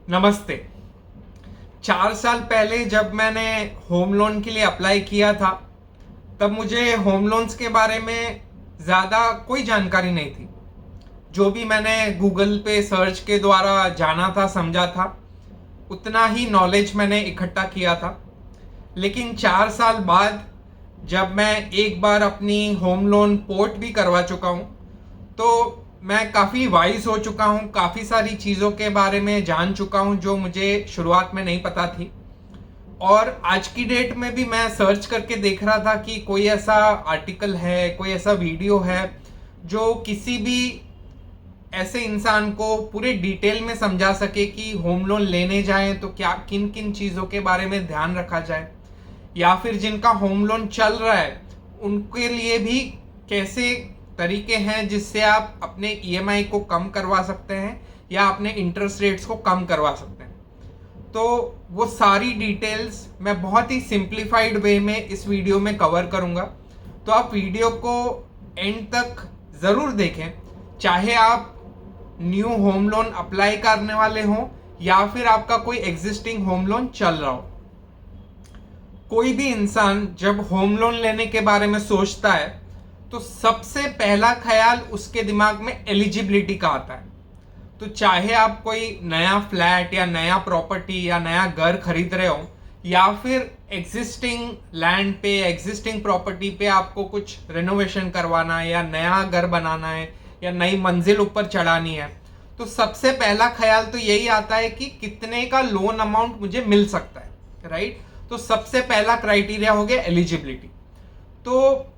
नमस्ते। 4 साल पहले जब मैंने होम लोन के लिए अप्लाई किया था, तब मुझे होम लोन्स के बारे में ज़्यादा कोई जानकारी नहीं थी। जो भी मैंने गूगल पे सर्च के द्वारा जाना था, समझा था, उतना ही नॉलेज मैंने इकट्ठा किया था। लेकिन 4 साल बाद जब मैं एक बार अपनी होम लोन पोर्ट भी करवा चुका हूँ, तो मैं काफ़ी वाइज हो चुका हूँ, काफ़ी सारी चीज़ों के बारे में जान चुका हूँ जो मुझे शुरुआत में नहीं पता थी। और आज की डेट में भी मैं सर्च करके देख रहा था कि कोई ऐसा आर्टिकल है, कोई ऐसा वीडियो है जो किसी भी ऐसे इंसान को पूरे डिटेल में समझा सके कि होम लोन लेने जाएं तो क्या किन किन चीज़ों के बारे में ध्यान रखा जाए, या फिर जिनका होम लोन चल रहा है उनके लिए भी कैसे तरीके हैं जिससे आप अपने ईएमआई को कम करवा सकते हैं या अपने इंटरेस्ट रेट्स को कम करवा सकते हैं। तो वो सारी डिटेल्स मैं बहुत ही सिंप्लीफाइड वे में इस वीडियो में कवर करूंगा। तो आप वीडियो को एंड तक ज़रूर देखें, चाहे आप न्यू होम लोन अप्लाई करने वाले हों या फिर आपका कोई एग्जिस्टिंग होम लोन चल रहा हो। कोई भी इंसान जब होम लोन लेने के बारे में सोचता है तो सबसे पहला ख्याल उसके दिमाग में एलिजिबिलिटी का आता है। तो चाहे आप कोई नया फ्लैट या नया प्रॉपर्टी या नया घर खरीद रहे हो, या फिर एग्जिस्टिंग लैंड पे, एग्जिस्टिंग प्रॉपर्टी पे आपको कुछ रिनोवेशन करवाना है या नया घर बनाना है या नई मंजिल ऊपर चढ़ानी है, तो सबसे पहला ख्याल तो यही आता है कि कितने का लोन अमाउंट मुझे मिल सकता है, राइट। तो सबसे पहला क्राइटेरिया हो गया एलिजिबिलिटी। तो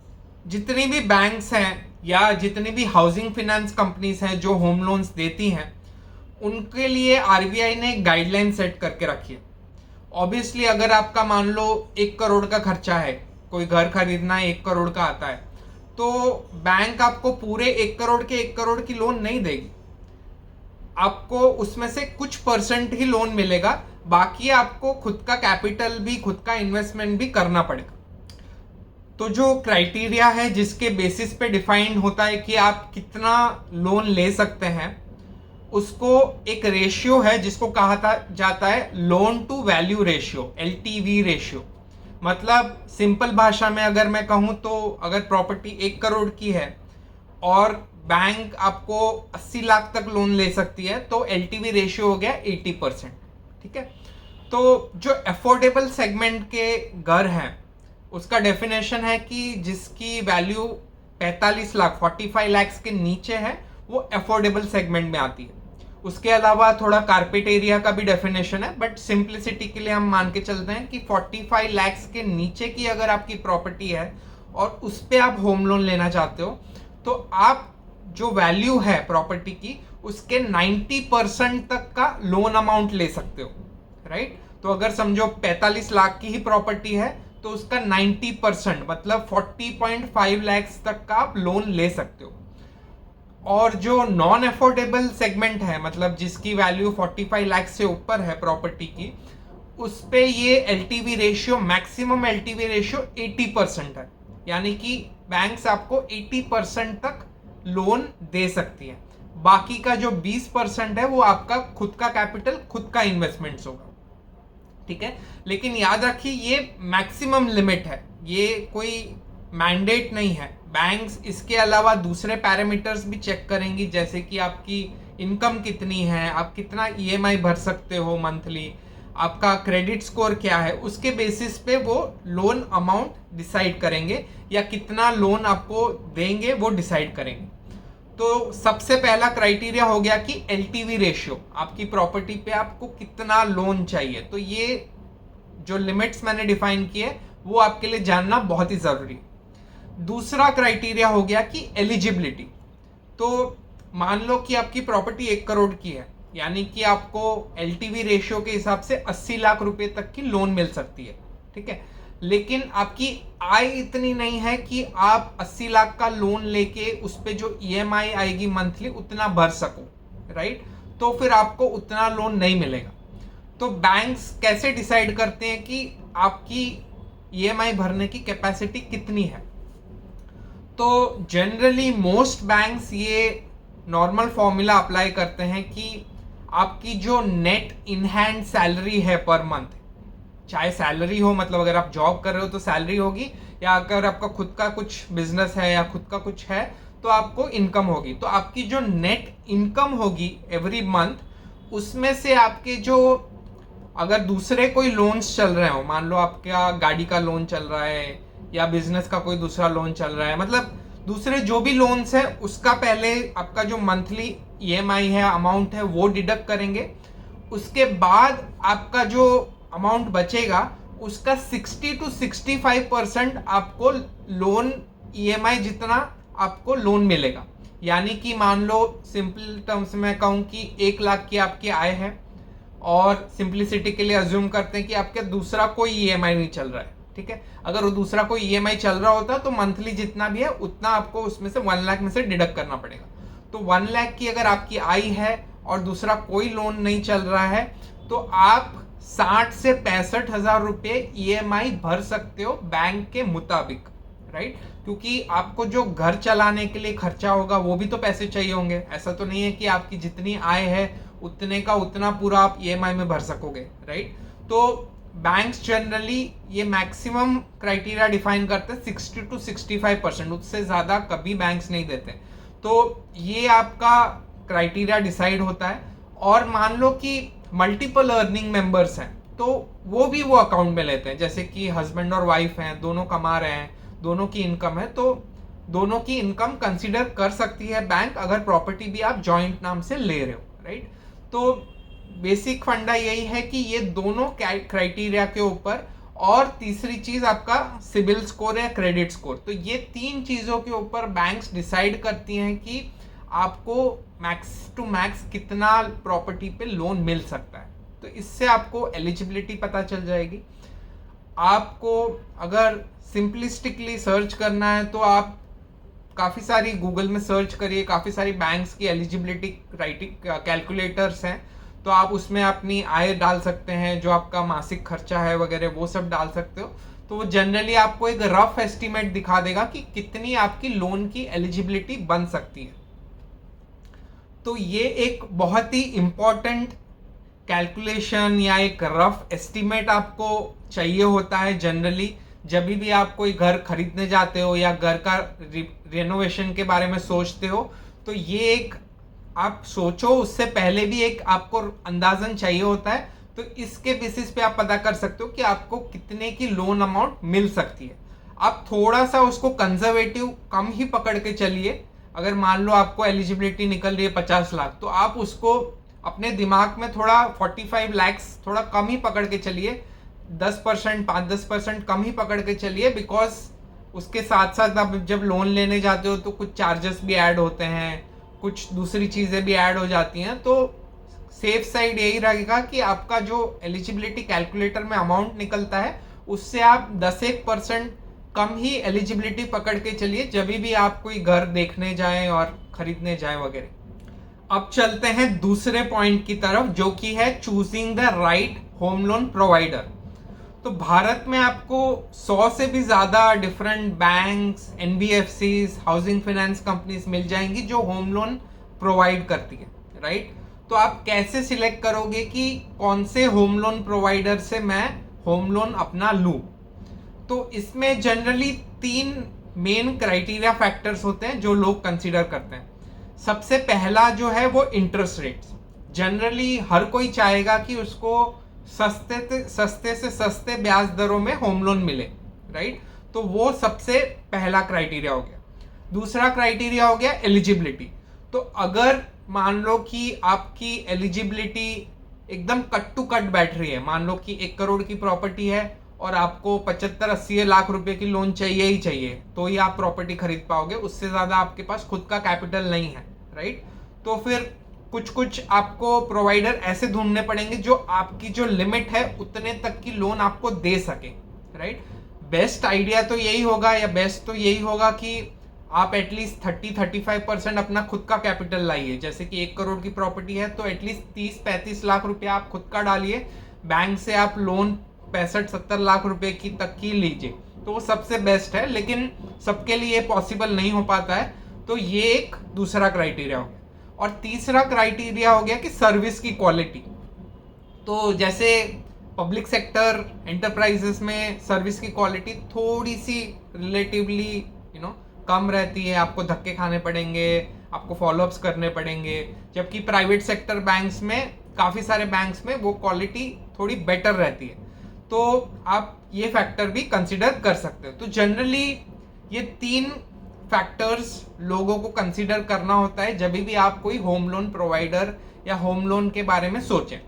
जितनी भी बैंक्स हैं या जितनी भी हाउसिंग फाइनेंस कंपनीज हैं जो होम लोन्स देती हैं, उनके लिए आरबीआई ने गाइडलाइन सेट करके रखी है। ऑब्वियसली अगर आपका मान लो 1 करोड़ का खर्चा है, कोई घर खरीदना है 1 करोड़ का आता है, तो बैंक आपको पूरे 1 करोड़ के 1 करोड़ की लोन नहीं देगी। आपको उसमें से कुछ परसेंट ही लोन मिलेगा, बाकी आपको खुद का कैपिटल भी, खुद का इन्वेस्टमेंट भी करना पड़ेगा। तो जो क्राइटेरिया है जिसके बेसिस पे डिफाइंड होता है कि आप कितना लोन ले सकते हैं, उसको एक रेशियो है जिसको कहा जाता है loan to value ratio, LTV ratio. मतलब सिंपल भाषा में अगर मैं कहूँ तो अगर प्रॉपर्टी 1 करोड़ की है और बैंक आपको 80 लाख तक लोन ले सकती है, तो एलटीवी रेशियो हो गया 80%। ठीक है। तो जो अफोर्डेबल सेगमेंट के घर हैं, उसका डेफिनेशन है कि जिसकी वैल्यू 45 लाख 45 लाख के नीचे है, वो अफोर्डेबल सेगमेंट में आती है। उसके अलावा थोड़ा कारपेट एरिया का भी डेफिनेशन है, बट सिंप्लिसिटी के लिए हम मान के चलते हैं कि 45 लाख के नीचे की अगर आपकी प्रॉपर्टी है और उस पर आप होम लोन लेना चाहते हो, तो आप जो वैल्यू है प्रॉपर्टी की उसके 90% तक का लोन अमाउंट ले सकते हो, राइट। तो अगर समझो 45 लाख की ही प्रॉपर्टी है तो उसका 90% मतलब 40.5 लाख तक का आप लोन ले सकते हो। और जो नॉन अफोर्डेबल सेगमेंट है, मतलब जिसकी वैल्यू 45 लाख से ऊपर है प्रॉपर्टी की, उस पे ये LTV ratio, maximum LTV ratio 80% है। यानी कि बैंक्स आपको 80% तक लोन दे सकती है। बाकी का जो 20% है वो आपका खुद का कैपिटल, खुद का इन्वेस्टमेंट्स होगा। ठीक है। लेकिन याद रखिए ये मैक्सिमम लिमिट है, ये कोई मैंडेट नहीं है। बैंक्स इसके अलावा दूसरे पैरामीटर्स भी चेक करेंगी, जैसे कि आपकी इनकम कितनी है, आप कितना ईएमआई भर सकते हो मंथली, आपका क्रेडिट स्कोर क्या है, उसके बेसिस पे वो लोन अमाउंट डिसाइड करेंगे या कितना लोन आपको देंगे वो डिसाइड करेंगे। तो सबसे पहला क्राइटेरिया हो गया कि एलटीवी रेशियो, आपकी प्रॉपर्टी पे आपको कितना लोन चाहिए। तो ये जो लिमिट्स मैंने डिफाइन किए वो आपके लिए जानना बहुत ही जरूरी है। दूसरा क्राइटेरिया हो गया कि एलिजिबिलिटी। तो मान लो कि आपकी प्रॉपर्टी 1 करोड़ की है, यानी कि आपको एलटीवी रेशियो के हिसाब से 80 लाख रुपए तक की लोन मिल सकती है। ठीक है। लेकिन आपकी आय इतनी नहीं है कि आप 80 लाख का लोन लेके उस पे जो ईएमआई आएगी मंथली उतना भर सको, राइट। तो फिर आपको उतना लोन नहीं मिलेगा। तो बैंक्स कैसे डिसाइड करते हैं कि आपकी ईएमआई भरने की कैपेसिटी कितनी है? तो जनरली मोस्ट बैंक्स ये नॉर्मल फॉर्मूला अप्लाई करते हैं कि आपकी जो नेट इन हैंड सैलरी है पर मंथ, चाहे सैलरी हो, मतलब अगर आप जॉब कर रहे हो तो सैलरी होगी, या अगर आपका खुद का कुछ बिजनेस है या खुद का कुछ है तो आपको इनकम होगी। तो आपकी जो नेट इनकम होगी एवरी मंथ, उसमें से आपके जो, अगर दूसरे कोई लोन्स चल रहे हो, मान लो आपका गाड़ी का लोन चल रहा है या बिजनेस का कोई दूसरा लोन चल रहा है, मतलब दूसरे जो भी लोन्स है उसका पहले आपका जो मंथली ईएमआई है, अमाउंट है, वो डिडक्ट करेंगे। उसके बाद आपका जो अमाउंट बचेगा उसका 60 to 65% आपको लोन ईएमआई जितना आपको लोन मिलेगा। यानी कि मान लो सिंपल टर्म्स में कहूँ कि 1 लाख की आपकी आय है, और सिंप्लिसिटी के लिए अज्यूम करते हैं कि आपके दूसरा कोई ईएमआई नहीं चल रहा है, ठीक है। अगर वो दूसरा कोई ईएमआई चल रहा होता तो मंथली जितना भी है उतना आपको उसमें से 1 लाख में से डिडक्ट करना पड़ेगा। तो 1 लाख की अगर आपकी आय है और दूसरा कोई लोन नहीं चल रहा है, तो आप 60 से 65 हजार रुपये ईएमआई भर सकते हो बैंक के मुताबिक, राइट। क्योंकि आपको जो घर चलाने के लिए खर्चा होगा वो भी तो पैसे चाहिए होंगे। ऐसा तो नहीं है कि आपकी जितनी आय है उतने का उतना पूरा आप ईएमआई में भर सकोगे, राइट। तो बैंक्स जनरली ये मैक्सिमम क्राइटेरिया डिफाइन करते हैं 60 to 65%, उससे ज़्यादा कभी बैंक्स नहीं देते। तो ये आपका क्राइटेरिया डिसाइड होता है। और मान लो कि मल्टीपल अर्निंग मेंबर्स हैं तो वो अकाउंट में लेते हैं, जैसे कि हस्बैंड और वाइफ हैं, दोनों कमा रहे हैं, दोनों की इनकम है, तो दोनों की इनकम कंसीडर कर सकती है बैंक, अगर प्रॉपर्टी भी आप जॉइंट नाम से ले रहे हो, राइट। तो बेसिक फंडा यही है कि ये दोनों क्राइटेरिया के ऊपर, और तीसरी चीज आपका सिबिल स्कोर या क्रेडिट स्कोर, तो ये 3 चीजों के ऊपर बैंक्स डिसाइड करती हैं कि आपको मैक्स टू मैक्स कितना प्रॉपर्टी पे लोन मिल सकता है। तो इससे आपको एलिजिबिलिटी पता चल जाएगी। आपको अगर सिंपलिस्टिकली सर्च करना है तो आप काफ़ी सारी गूगल में सर्च करिए, काफ़ी सारी बैंक्स की एलिजिबिलिटी कैलकुलेटर्स हैं, तो आप उसमें अपनी आय डाल सकते हैं, जो आपका मासिक खर्चा है वगैरह वो सब डाल सकते हो। तो वो जनरली आपको एक रफ एस्टिमेट दिखा देगा कि कितनी आपकी लोन की एलिजिबिलिटी बन सकती है। तो ये एक बहुत ही इम्पॉर्टेंट कैलकुलेशन या एक रफ एस्टिमेट आपको चाहिए होता है जनरली, जब भी आप कोई घर खरीदने जाते हो या घर का रेनोवेशन के बारे में सोचते हो। तो ये एक आप सोचो, उससे पहले भी एक आपको अंदाजन चाहिए होता है। तो इसके बेसिस पे आप पता कर सकते हो कि आपको कितने की लोन अमाउंट मिल सकती है। आप थोड़ा सा उसको कंजर्वेटिव कम ही पकड़ के चलिए। अगर मान लो आपको एलिजिबिलिटी निकल रही है 50 लाख, तो आप उसको अपने दिमाग में थोड़ा 45 लैक्स थोड़ा कम ही पकड़ के चलिए, 10%, 5-10% कम ही पकड़ के चलिए। बिकॉज उसके साथ साथ आप जब लोन लेने जाते हो तो कुछ चार्जेस भी ऐड होते हैं, कुछ दूसरी चीज़ें भी ऐड हो जाती हैं। तो सेफ साइड यही रहेगा कि आपका जो एलिजिबिलिटी कैलकुलेटर में अमाउंट निकलता है उससे आप 10-1% कम ही एलिजिबिलिटी पकड़ के चलिए जब भी आप कोई घर देखने जाएं और खरीदने जाएं वगैरह। अब चलते हैं दूसरे पॉइंट की तरफ, जो कि है choosing the right home loan provider. तो भारत में आपको 100 से भी ज़्यादा different banks, NBFCs, housing finance companies मिल जाएंगी जो होम लोन प्रोवाइड करती है, राइट। तो आप कैसे सिलेक्ट करोगे कि कौन से होम लोन प्रोवाइडर से मैं होम लोन अपना लूँ? तो इसमें जनरली 3 मेन क्राइटेरिया फैक्टर्स होते हैं जो लोग कंसीडर करते हैं। सबसे पहला जो है वो इंटरेस्ट रेट्स। जनरली हर कोई चाहेगा कि उसको सस्ते से सस्ते ब्याज दरों में होम लोन मिले, राइट। तो वो सबसे पहला क्राइटेरिया हो गया। दूसरा क्राइटेरिया हो गया एलिजिबिलिटी। तो अगर मान लो कि आपकी एलिजिबिलिटी एकदम कट टू कट बैठ रही है, मान लो कि 1 करोड़ की प्रॉपर्टी है और आपको 75-80 लाख रुपए की लोन चाहिए ही चाहिए, तो ही आप प्रॉपर्टी खरीद पाओगे, उससे ज़्यादा आपके पास खुद का कैपिटल नहीं है, राइट। तो फिर कुछ आपको प्रोवाइडर ऐसे ढूंढने पड़ेंगे जो आपकी जो लिमिट है उतने तक की लोन आपको दे सके, राइट। बेस्ट आइडिया तो यही होगा, या बेस्ट तो यही होगा कि आप एटलीस्ट 30-35% अपना खुद का कैपिटल लाइए। जैसे कि 1 करोड़ की प्रॉपर्टी है तो एटलीस्ट 30-35 लाख रुपया आप खुद का डालिए, बैंक से आप लोन 65-70 लाख रुपए की तक की लीजिए, तो वो सबसे बेस्ट है। लेकिन सबके लिए पॉसिबल नहीं हो पाता है, तो ये एक दूसरा क्राइटेरिया हो गया। और तीसरा क्राइटेरिया हो गया कि सर्विस की क्वालिटी। तो जैसे पब्लिक सेक्टर एंटरप्राइजेस में सर्विस की क्वालिटी थोड़ी सी रिलेटिवली कम रहती है, आपको धक्के खाने पड़ेंगे, आपको फॉलोअप्स करने पड़ेंगे, जबकि प्राइवेट सेक्टर बैंक्स में, काफ़ी सारे बैंक्स में वो क्वालिटी थोड़ी बेटर रहती है। तो आप ये फैक्टर भी कंसिडर कर सकते हो। तो जनरली ये 3 फैक्टर्स लोगों को कंसिडर करना होता है जब भी आप कोई होम लोन प्रोवाइडर या होम लोन के बारे में सोचें।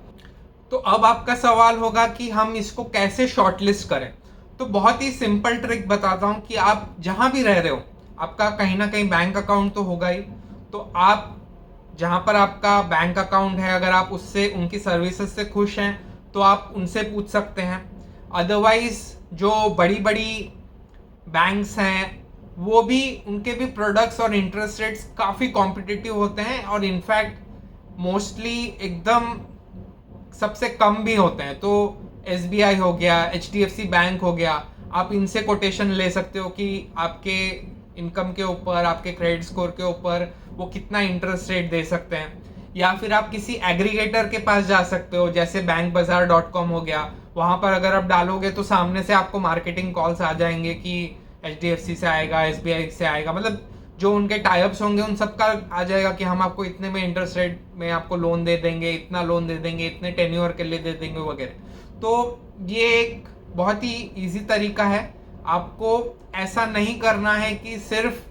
तो अब आपका सवाल होगा कि हम इसको कैसे शॉर्टलिस्ट करें। तो बहुत ही सिंपल ट्रिक बताता हूं कि आप जहां भी रह रहे हो, आपका कहीं ना कहीं बैंक अकाउंट तो होगा ही। तो आप जहां पर आपका बैंक अकाउंट है, अगर आप उससे, उनकी सर्विसेज से खुश हैं तो आप उनसे पूछ सकते हैं। अदरवाइज जो बड़ी बड़ी बैंक्स हैं वो भी, उनके भी प्रोडक्ट्स और इंटरेस्ट रेट्स काफ़ी कॉम्पिटिटिव होते हैं और इनफैक्ट मोस्टली एकदम सबसे कम भी होते हैं। तो SBI हो गया, HDFC बैंक हो गया, आप इनसे कोटेशन ले सकते हो कि आपके इनकम के ऊपर, आपके क्रेडिट स्कोर के ऊपर वो कितना इंटरेस्ट रेट दे सकते हैं। या फिर आप किसी एग्रीगेटर के पास जा सकते हो, जैसे bankbazaar.com हो गया। वहाँ पर अगर आप डालोगे तो सामने से आपको मार्केटिंग कॉल्स आ जाएंगे कि HDFC से आएगा, SBI से आएगा, मतलब जो उनके टाइप्स होंगे उन सब का आ जाएगा कि हम आपको इतने में इंटरेस्ट रेट में आपको लोन दे देंगे, इतना लोन दे देंगे, इतने टेन्योर के लिए दे देंगे वगैरह। तो ये एक बहुत ही इजी तरीका है। आपको ऐसा नहीं करना है कि सिर्फ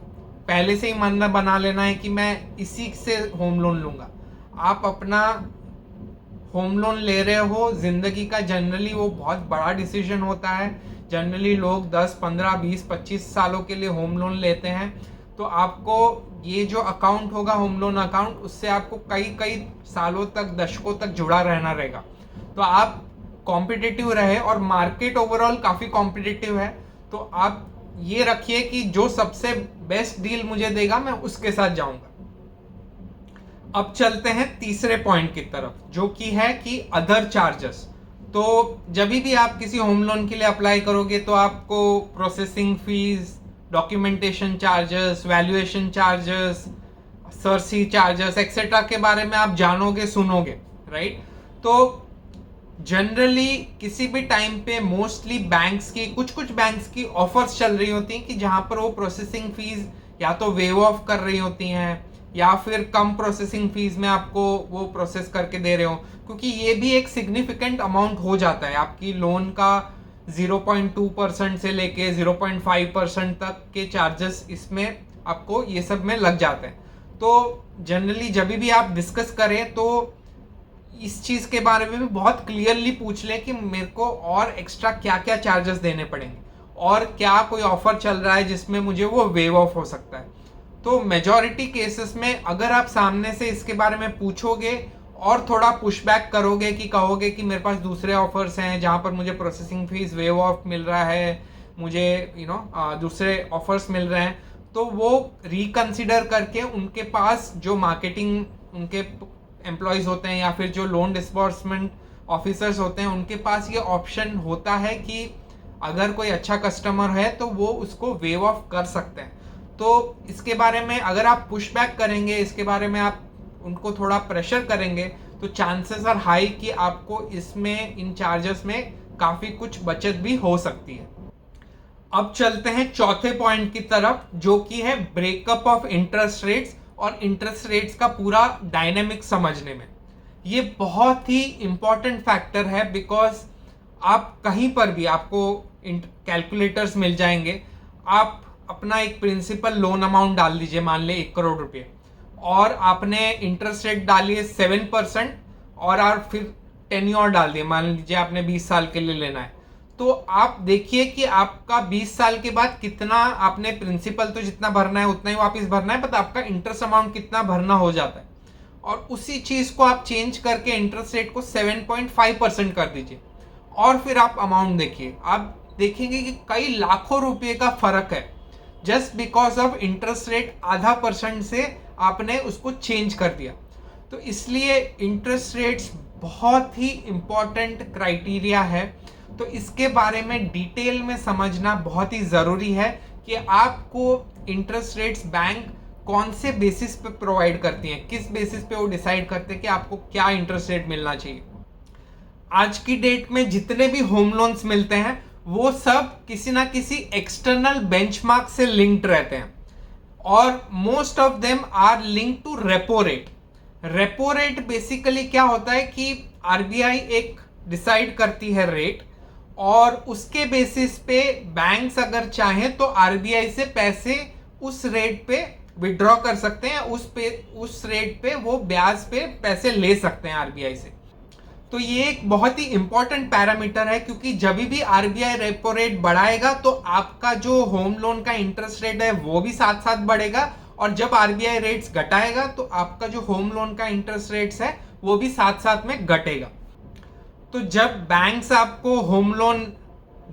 पहले से ही मन बना लेना है कि मैं इसी से होम लोन लूंगा। आप अपना होम लोन ले रहे हो, जिंदगी का जनरली वो बहुत बड़ा डिसीजन होता है। जनरली लोग 10, 15, 20, 25 सालों के लिए होम लोन लेते हैं। तो आपको ये जो अकाउंट होगा, होम लोन अकाउंट, उससे आपको कई कई सालों तक, दशकों तक जुड़ा रहना रहेगा। तो आप कॉम्पिटिटिव रहे, और मार्केट ओवरऑल काफ़ी कॉम्पिटिटिव है। तो आप ये रखिए कि जो सबसे बेस्ट डील मुझे देगा मैं उसके साथ जाऊंगा। अब चलते हैं तीसरे पॉइंट की तरफ, जो कि है कि अदर चार्जेस। तो जब भी आप किसी होम लोन के लिए अप्लाई करोगे तो आपको processing fees, documentation charges, valuation charges, Cersei charges etcetera के बारे में आप जानोगे, सुनोगे, राइट। तो जनरली किसी भी टाइम पे मोस्टली बैंक्स की, कुछ बैंक्स की ऑफर्स चल रही होती हैं कि जहां पर वो प्रोसेसिंग फीस या तो वेव ऑफ कर रही होती हैं या फिर कम प्रोसेसिंग फीस में आपको वो प्रोसेस करके दे रहे हो, क्योंकि ये भी एक सिग्निफिकेंट अमाउंट हो जाता है आपकी लोन का। 0.2% से लेके 0.5% तक के चार्जेस इसमें आपको ये सब में लग जाते हैं। तो जनरली जब भी आप डिस्कस करें तो इस चीज़ के बारे में भी बहुत क्लियरली पूछ लें कि मेरे को और एक्स्ट्रा क्या क्या चार्जेस देने पड़ेंगे और क्या कोई ऑफर चल रहा है जिसमें मुझे वो वेव ऑफ हो सकता है। तो मेजॉरिटी केसेस में अगर आप सामने से इसके बारे में पूछोगे और थोड़ा पुशबैक करोगे कि कहोगे कि मेरे पास दूसरे ऑफर्स हैं जहां पर मुझे प्रोसेसिंग फीस वेव ऑफ मिल रहा है, मुझे दूसरे ऑफर्स मिल रहे हैं, तो वो रिकंसिडर करके उनके पास जो मार्केटिंग उनके एम्प्लॉयज़ होते हैं या फिर जो लोन डिस्बर्समेंट ऑफिसर्स होते हैं, उनके पास ये ऑप्शन होता है कि अगर कोई अच्छा कस्टमर है तो वो उसको वेव ऑफ कर सकते हैं। तो इसके बारे में अगर आप पुशबैक करेंगे, इसके बारे में आप उनको थोड़ा प्रेशर करेंगे, तो चांसेस आर हाई कि आपको इसमें, इन चार्जेस में काफ़ी कुछ बचत भी हो सकती है। अब चलते हैं चौथे पॉइंट की तरफ, जो कि है ब्रेकअप ऑफ इंटरेस्ट रेट्स और इंटरेस्ट रेट्स का पूरा डायनेमिक समझने में। ये बहुत ही इंपॉर्टेंट फैक्टर है, बिकॉज आप कहीं पर भी आपको कैलकुलेटर्स मिल जाएंगे। आप अपना एक प्रिंसिपल लोन अमाउंट डाल दीजिए, मान ले 1 करोड़ रुपए, और आपने इंटरेस्ट रेट डालिए 7% और आप फिर टेन्योर डाल दिए, मान लीजिए आपने 20 साल के लिए लेना है। तो आप देखिए कि आपका 20 साल के बाद कितना, आपने प्रिंसिपल तो जितना भरना है उतना ही वापस भरना है, बट आपका इंटरेस्ट अमाउंट कितना भरना हो जाता है। और उसी चीज को आप चेंज करके इंटरेस्ट रेट को 7.5% कर दीजिए, और फिर आप अमाउंट देखिए। आप देखेंगे कि कई लाखों रुपए का फर्क है, just because of interest rate आधा % से आपने उसको चेंज कर दिया। तो इसलिए इंटरेस्ट रेट्स बहुत ही इंपॉर्टेंट क्राइटेरिया है। तो इसके बारे में डिटेल में समझना बहुत ही ज़रूरी है कि आपको इंटरेस्ट रेट्स बैंक कौन से बेसिस पे प्रोवाइड करती हैं, किस बेसिस पे वो डिसाइड करते हैं कि आपको क्या इंटरेस्ट रेट मिलना चाहिए। आज की डेट में जितने भी होम लोन्स मिलते हैं वो सब किसी ना किसी एक्सटर्नल बेंचमार्क से लिंक्ड रहते हैं और most of them are link to repo rate. Repo rate basically क्या होता है कि आरबीआई एक डिसाइड करती है रेट और उसके बेसिस पे बैंक्स अगर चाहें तो आरबीआई से पैसे उस रेट पे विड्रॉ कर सकते हैं, उस रेट पे वो ब्याज पे पैसे ले सकते हैं आरबीआई से। तो ये एक बहुत ही इंपॉर्टेंट पैरामीटर है क्योंकि जब भी आरबीआई रेपो रेट बढ़ाएगा तो आपका जो होम लोन का इंटरेस्ट रेट है वो भी साथ साथ बढ़ेगा और जब आरबीआई रेट्स घटाएगा तो आपका जो होम लोन का इंटरेस्ट रेट्स है वो भी साथ साथ में घटेगा। तो जब बैंक्स आपको होम लोन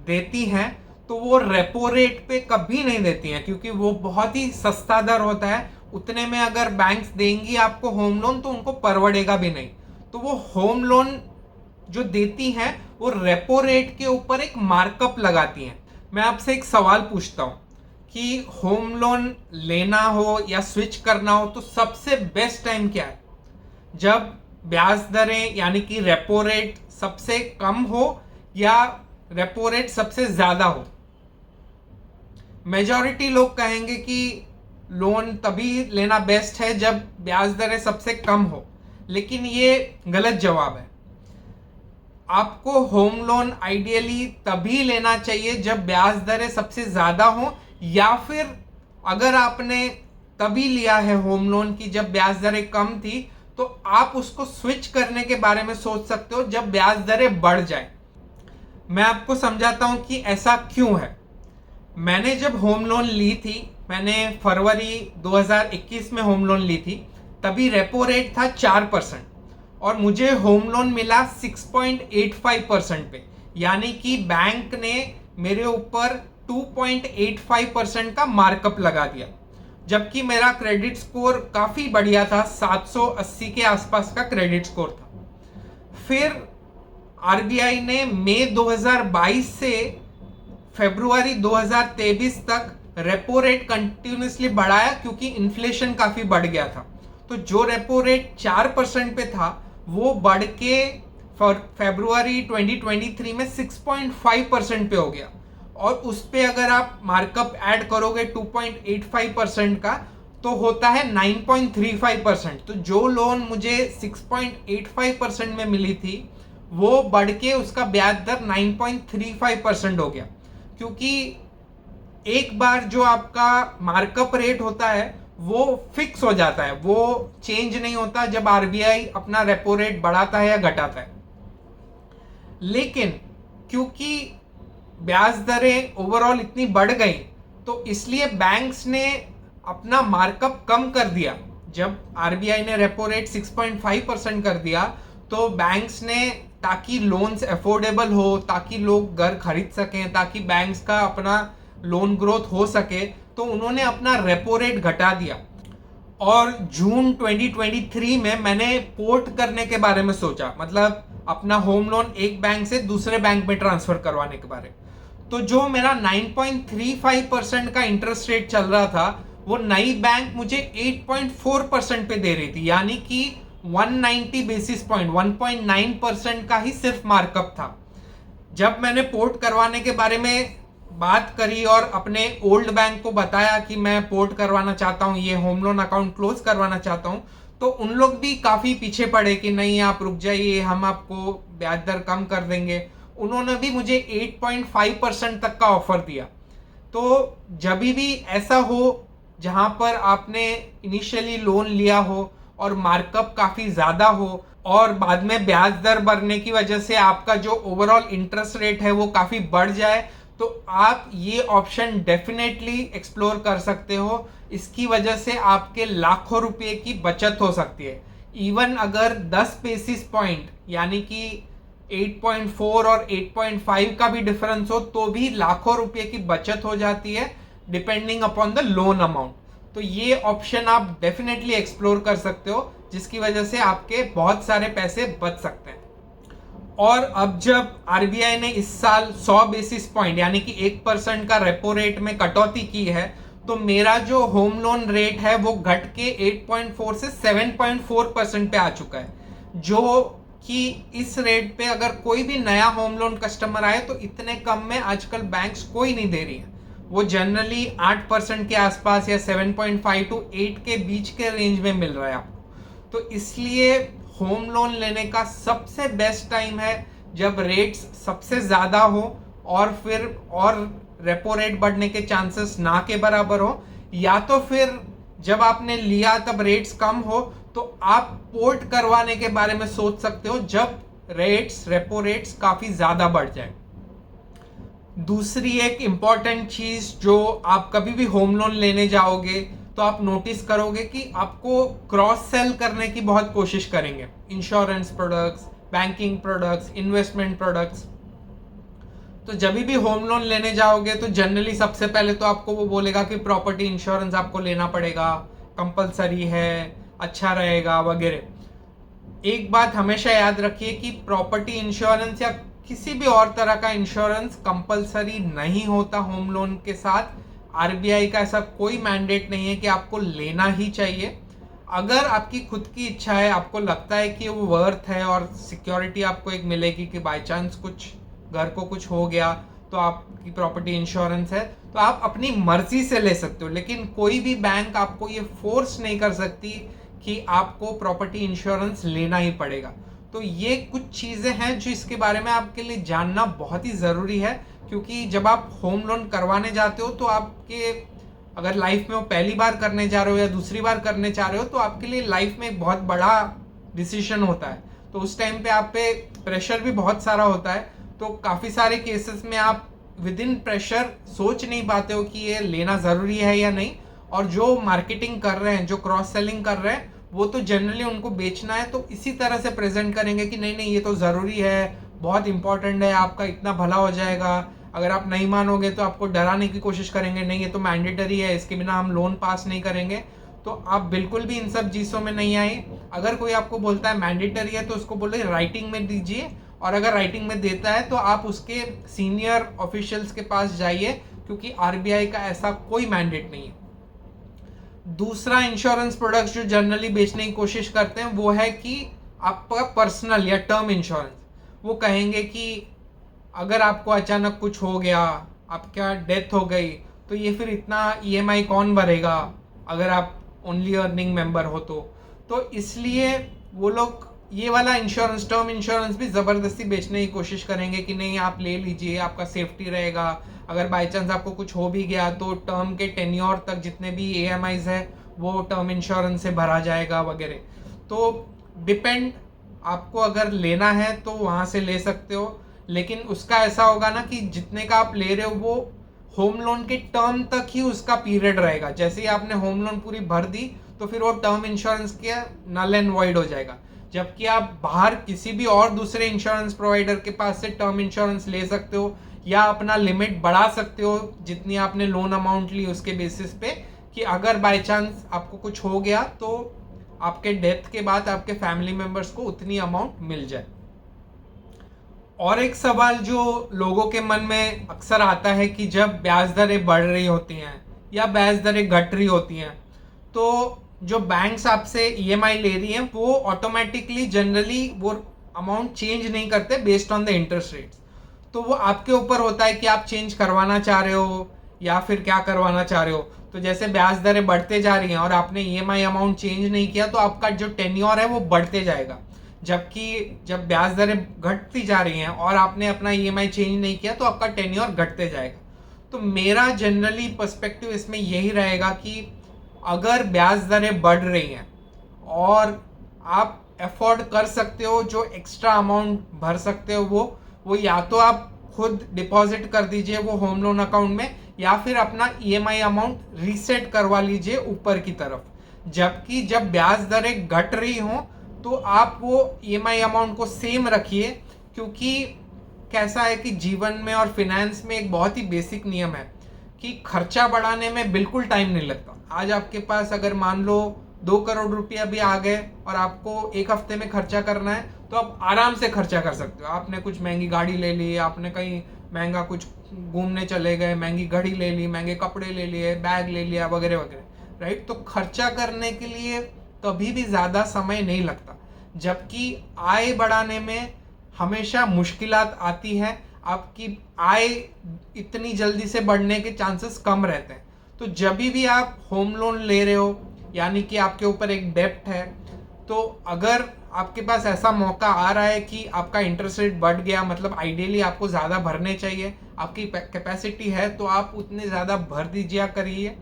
देती हैं तो वो रेपो रेट पे कभी नहीं देती हैं क्योंकि वो बहुत ही सस्ता दर होता है। उतने में अगर बैंक्स देंगी आपको होम लोन तो उनको परवड़ेगा भी नहीं। तो वो होम लोन जो देती हैं वो रेपो रेट के ऊपर एक मार्कअप लगाती हैं। मैं आपसे एक सवाल पूछता हूं कि होम लोन लेना हो या स्विच करना हो तो सबसे बेस्ट टाइम क्या है? जब ब्याज दरें यानी कि रेपो रेट सबसे कम हो या रेपो रेट सबसे ज्यादा हो? मेजॉरिटी लोग कहेंगे कि लोन तभी लेना बेस्ट है जब ब्याज दरें सबसे कम हो, लेकिन ये गलत जवाब है। आपको होम लोन आइडियली तभी लेना चाहिए जब ब्याज दरें सबसे ज्यादा हो या फिर अगर आपने तभी लिया है होम लोन की जब ब्याज दरें कम थी तो आप उसको स्विच करने के बारे में सोच सकते हो जब ब्याज दरें बढ़ जाए। मैं आपको समझाता हूं कि ऐसा क्यों है। मैंने जब होम लोन ली थी, मैंने फरवरी 2021 में होम लोन ली थी, तभी रेपो रेट था 4% और मुझे होम लोन मिला 6.85% पे, यानी कि बैंक ने मेरे ऊपर 2.85% का मार्कअप लगा दिया, जबकि मेरा क्रेडिट स्कोर काफ़ी बढ़िया था, 780 के आसपास का क्रेडिट स्कोर था। फिर आरबीआई ने मई 2022 से फरवरी 2023 तक रेपो रेट कंटिन्यूसली बढ़ाया क्योंकि इन्फ्लेशन काफ़ी बढ़ गया था। तो जो रेपो रेट 4% पे था वो बढ़ के फरवरी 2023 में 6.5% पे हो गया और उस पे अगर आप मार्कअप ऐड करोगे 2.85% का तो होता है 9.35%। तो जो लोन मुझे 6.85% में मिली थी वो बढ़ के उसका ब्याज दर 9.35% हो गया, क्योंकि एक बार जो आपका मार्कअप रेट होता है वो फिक्स हो जाता है, वो चेंज नहीं होता जब आरबीआई अपना रेपो रेट बढ़ाता है या घटाता है। लेकिन क्योंकि ब्याज दरें ओवरऑल इतनी बढ़ गई तो इसलिए बैंक्स ने अपना मार्कअप कम कर दिया। जब आरबीआई ने रेपो रेट 6.5% कर दिया तो बैंक्स ने, ताकि लोन्स अफोर्डेबल हो, ताकि लोग घर खरीद सकें, ताकि बैंक्स का अपना लोन ग्रोथ हो सके, तो उन्होंने अपना रेपो रेट घटा दिया। और जून 2023 में मैंने पोर्ट करने के बारे में सोचा, मतलब अपना होम लोन एक बैंक से दूसरे बैंक में ट्रांसफर करवाने के बारे में। तो जो मेरा 9.35% का इंटरेस्ट रेट चल रहा था वो नई बैंक मुझे 8.4% पे दे रही थी, यानी कि 190 बेसिस पॉइंट, 1.9% का ही सिर्फ मार्कअप था। जब मैंने पोर्ट करवाने के बारे में बात करी और अपने ओल्ड बैंक को बताया कि मैं पोर्ट करवाना चाहता हूँ, ये होम लोन अकाउंट क्लोज करवाना चाहता हूँ, तो उन लोग भी काफ़ी पीछे पड़े कि नहीं आप रुक जाइए, हम आपको ब्याज दर कम कर देंगे। उन्होंने भी मुझे 8.5% तक का ऑफर दिया। तो जब भी ऐसा हो जहाँ पर आपने इनिशियली लोन लिया हो और मार्कअप काफ़ी ज़्यादा हो और बाद में ब्याज दर बढ़ने की वजह से आपका जो ओवरऑल इंटरेस्ट रेट है वो काफ़ी बढ़ जाए, तो आप ये ऑप्शन डेफिनेटली एक्सप्लोर कर सकते हो। इसकी वजह से आपके लाखों रुपए की बचत हो सकती है। इवन अगर 10 बेसिस पॉइंट यानी कि 8.4 और 8.5 का भी डिफरेंस हो तो भी लाखों रुपए की बचत हो जाती है, depending upon the loan amount. तो ये ऑप्शन आप डेफिनेटली एक्सप्लोर कर सकते हो, जिसकी वजह से आपके बहुत सारे पैसे बच सकते हैं। और अब जब आरबीआई ने इस साल 100 बेसिस पॉइंट यानी कि 1% का रेपो रेट में कटौती की है, तो मेरा जो होम लोन रेट है वो घट के 8.4 से 7.4% पे आ चुका है, जो कि इस रेट पे अगर कोई भी नया होम लोन कस्टमर आए तो इतने कम में आजकल बैंक्स कोई नहीं दे रही है। वो जनरली 8% के आसपास या 7.5 टू 8 के बीच के रेंज में मिल रहा है आपको। तो इसलिए होम लोन लेने का सबसे बेस्ट टाइम है जब रेट्स सबसे ज़्यादा हो और फिर और रेपो रेट बढ़ने के चांसेस ना के बराबर हो, या तो फिर जब आपने लिया तब रेट्स कम हो तो आप पोर्ट करवाने के बारे में सोच सकते हो जब रेपो रेट्स काफ़ी ज़्यादा बढ़ जाए। दूसरी एक इंपॉर्टेंट चीज़ जो आप कभी भी होम लोन लेने जाओगे तो आप नोटिस करोगे कि आपको क्रॉस सेल करने की बहुत कोशिश करेंगे, insurance products, banking products, investment products. तो जब भी होम लोन लेने जाओगे तो जनरली सबसे पहले तो आपको वो बोलेगा कि प्रॉपर्टी इंश्योरेंस आपको लेना पड़ेगा, कंपलसरी है, अच्छा रहेगा वगैरह। एक बात हमेशा याद रखिए कि प्रॉपर्टी इंश्योरेंस या किसी भी और तरह का इंश्योरेंस कंपलसरी नहीं होता होम लोन के साथ। आरबीआई का ऐसा कोई मैंडेट नहीं है कि आपको लेना ही चाहिए। अगर आपकी खुद की इच्छा है, आपको लगता है कि वो वर्थ है और सिक्योरिटी आपको एक मिलेगी कि बाय चांस कुछ घर को कुछ हो गया तो आपकी प्रॉपर्टी इंश्योरेंस है, तो आप अपनी मर्जी से ले सकते हो। लेकिन कोई भी बैंक आपको ये फोर्स नहीं कर सकती कि आपको प्रॉपर्टी इंश्योरेंस लेना ही पड़ेगा। तो ये कुछ चीज़ें हैं जो इसके बारे में आपके लिए जानना बहुत ही ज़रूरी है, क्योंकि जब आप होम लोन करवाने जाते हो तो आपके अगर लाइफ में वो पहली बार करने जा रहे हो या दूसरी बार करने जा रहे हो तो आपके लिए लाइफ में एक बहुत बड़ा डिसीजन होता है। तो उस टाइम पे आप पे प्रेशर भी बहुत सारा होता है। तो काफ़ी सारे केसेस में आप विद इन प्रेशर सोच नहीं पाते हो कि ये लेना ज़रूरी है या नहीं। और जो मार्केटिंग कर रहे हैं, जो क्रॉस सेलिंग कर रहे हैं, वो तो जनरली उनको बेचना है तो इसी तरह से प्रेजेंट करेंगे कि नहीं नहीं ये तो ज़रूरी है, बहुत इंपॉर्टेंट है, आपका इतना भला हो जाएगा। अगर आप नहीं मानोगे तो आपको डराने की कोशिश करेंगे, नहीं ये तो मैंडेटरी है, इसके बिना हम लोन पास नहीं करेंगे। तो आप बिल्कुल भी इन सब चीज़ों में नहीं आए। अगर कोई आपको बोलता है मैंडेटरी है तो उसको बोले राइटिंग में दीजिए, और अगर राइटिंग में देता है तो आप उसके सीनियर ऑफिशियल्स के पास जाइए, क्योंकि आरबीआई का ऐसा कोई मैंडेट नहीं है। दूसरा इंश्योरेंस प्रोडक्ट्स जो जनरली बेचने की कोशिश करते हैं वो है कि आपका पर्सनल या टर्म इंश्योरेंस। वो कहेंगे कि अगर आपको अचानक कुछ हो गया, आपका डेथ हो गई, तो ये फिर इतना ईएमआई कौन भरेगा अगर आप ओनली अर्निंग मेंबर हो तो इसलिए वो लोग ये वाला इंश्योरेंस, टर्म इंश्योरेंस भी ज़बरदस्ती बेचने की कोशिश करेंगे कि नहीं आप ले लीजिए, आपका सेफ्टी रहेगा। अगर बाई चांस आपको कुछ हो भी गया तो टर्म के टेन्योर तक जितने भी ईएमआईज है वो टर्म इंश्योरेंस से भरा जाएगा वगैरह। तो डिपेंड, आपको अगर लेना है तो वहाँ से ले सकते हो, लेकिन उसका ऐसा होगा ना कि जितने का आप ले रहे हो वो होम लोन के टर्म तक ही उसका पीरियड रहेगा। जैसे ही आपने होम लोन पूरी भर दी तो फिर वो टर्म इंश्योरेंस के नल एंड वॉइड हो जाएगा। जबकि आप बाहर किसी भी और दूसरे इंश्योरेंस प्रोवाइडर के पास से टर्म इंश्योरेंस ले सकते हो या अपना लिमिट बढ़ा सकते हो जितनी आपने लोन अमाउंट ली उसके बेसिस पे, कि अगर बाय चांस आपको कुछ हो गया तो आपके डेथ के बाद आपके फैमिली मेंबर्स को उतनी अमाउंट मिल जाए। और एक सवाल जो लोगों के मन में अक्सर आता है कि जब ब्याज दरें बढ़ रही होती हैं या ब्याज दरें घट रही होती हैं तो जो बैंक्स आपसे ईएमआई ले रही हैं वो ऑटोमेटिकली जनरली वो अमाउंट चेंज नहीं करते based on the interest rates. तो वो आपके ऊपर होता है कि आप चेंज करवाना चाह रहे हो या फिर क्या करवाना चाह रहे हो। तो जैसे ब्याज दरें बढ़ते जा रही हैं और आपने ईएमआई अमाउंट चेंज नहीं किया तो आपका जो टेन्योर है वो बढ़ते जाएगा। जबकि जब ब्याज दरें घटती जा रही हैं और आपने अपना ईएमआई चेंज नहीं किया तो आपका टेन्योर घटते जाएगा। तो मेरा जनरली पर्सपेक्टिव इसमें यही रहेगा कि अगर ब्याज दरें बढ़ रही हैं और आप अफोर्ड कर सकते हो, जो एक्स्ट्रा अमाउंट भर सकते हो वो या तो आप खुद डिपॉजिट कर दीजिए वो होम लोन अकाउंट में, या फिर अपना ईएमआई अमाउंट रीसेट करवा लीजिए ऊपर की तरफ। जबकि जब ब्याज दरें घट रही हों तो आप वो ईएमआई अमाउंट को सेम रखिए, क्योंकि कैसा है कि जीवन में और फिनेंस में एक बहुत ही बेसिक नियम है कि खर्चा बढ़ाने में बिल्कुल टाइम नहीं लगता। आज आपके पास अगर मान लो 2 करोड़ रुपया भी आ गए और आपको एक हफ्ते में खर्चा करना है तो आप आराम से खर्चा कर सकते हो। आपने कुछ महंगी गाड़ी ले ली, आपने कहीं महंगा कुछ घूमने चले गए, महंगी घड़ी ले ली, महंगे कपड़े ले लिए, बैग ले लिया वगैरह वगैरह, राइट। तो खर्चा करने के लिए कभी भी ज़्यादा समय नहीं लगता, जबकि आय बढ़ाने में हमेशा मुश्किलात आती है। आपकी आय इतनी जल्दी से बढ़ने के चांसेस कम रहते हैं। तो जब भी आप होम लोन ले रहे हो, यानी कि आपके ऊपर एक डेप्ट है, तो अगर आपके पास ऐसा मौका आ रहा है कि आपका इंटरेस्ट रेट बढ़ गया, मतलब आइडियली आपको ज़्यादा भरने चाहिए, आपकी कैपेसिटी है तो आप उतने ज़्यादा भर दीजिए करिए।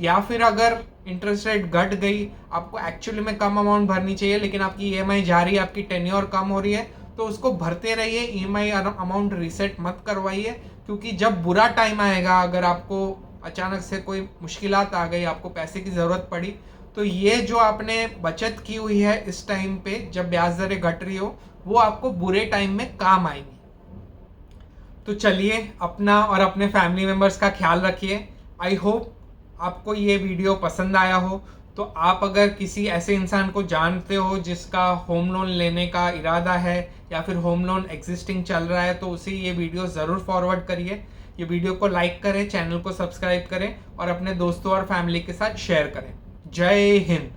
या फिर अगर इंटरेस्ट रेट घट गई, आपको एक्चुअली में कम अमाउंट भरनी चाहिए लेकिन आपकी ईएमआई जा रही है, आपकी टेन्योर कम हो रही है, तो उसको भरते रहिए, ईएमआई अमाउंट रीसेट मत करवाइए। क्योंकि जब बुरा टाइम आएगा, अगर आपको अचानक से कोई मुश्किलात आ गई, आपको पैसे की ज़रूरत पड़ी, तो ये जो आपने बचत की हुई है इस टाइम पे जब ब्याज दरें घट रही हो, वो आपको बुरे टाइम में काम आएंगी। तो चलिए, अपना और अपने फैमिली मेंबर्स का ख्याल रखिए। आई होप आपको ये वीडियो पसंद आया हो। तो आप अगर किसी ऐसे इंसान को जानते हो जिसका होम लोन लेने का इरादा है या फिर होम लोन एग्जिस्टिंग चल रहा है, तो उसे ये वीडियो ज़रूर फॉरवर्ड करिए। ये वीडियो को लाइक करें, चैनल को सब्सक्राइब करें और अपने दोस्तों और फैमिली के साथ शेयर करें। जय हिंद।